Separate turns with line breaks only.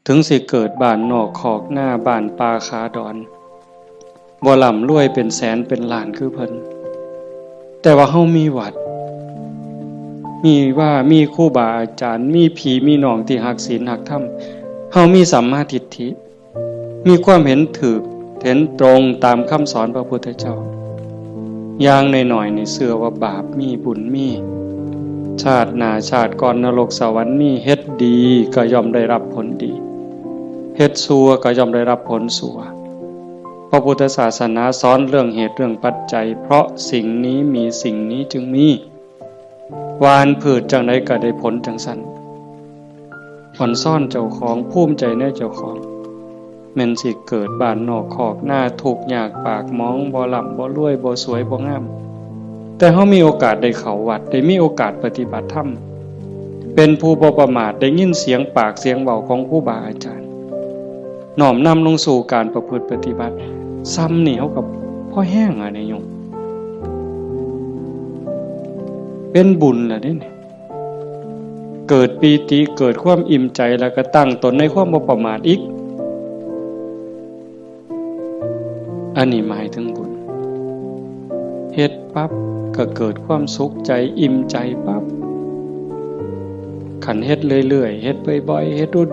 ถึงสิเกิดบ้านนอกคอกหน้าบ้านป่าขาดอนบ่ร่ำรวยเป็นแสนเป็นล้านคือเพิ่นแต่ว่าเฮามีวัดมีครูบาอาจารย์มีพี่มีน้องที่รักศีลรักธรรมเฮามีสัมมาทิฏฐิมีความเห็นถูกเห็นตรงตามคำสอนพระพุทธเจ้าอย่างน้อยๆนี่เชื่อว่าบาปมีบุญมีชาติหน้าชาติก่อนนรกสวรรค์มีเฮ็ดดีก็ย่อมได้รับผลดีเฮ็ดชั่วก็ย่อมได้รับผลชั่วพระพุทธศาสนาสอนเรื่องเหตุเรื่องปัจจัยเพราะสิ่งนี้มีสิ่งนี้จึงมีหวานพืชจังไดก็ได้ผลจังซั่นผ่อนซ่อนเจ้าของภูมิใจในเจ้าของแม่นสิเกิดบ้านนอกคอกหน้าทุกข์ยากปากหมองบ่ร่ำบ่รวยบ่สวยบ่งามแต่เฮามีโอกาสได้เข้าวัดได้มีโอกาสปฏิบัติธรรมเป็นผู้บ่ประมาทได้ยินเสียงปากเสียงเว้าของครูบาอาจารย์น้อมนำลงสู่การประพฤติปฏิบัติซ้ำนี่เฮาก็พอแห้งอ่ะเนี่ยโยมเป็นบุญล่ะเด้นี่เกิดปีติเกิดความอิ่มใจแล้วก็ตั้งตนในความบ่ประมาทอีกอันนี้หมายถึงบุญเฮ็ดปั๊บก็เกิดความสุขใจอิ่มใจปั๊บขันเฮ็ดเรื่อยๆเฮ็ดบ่อยๆเฮ็ด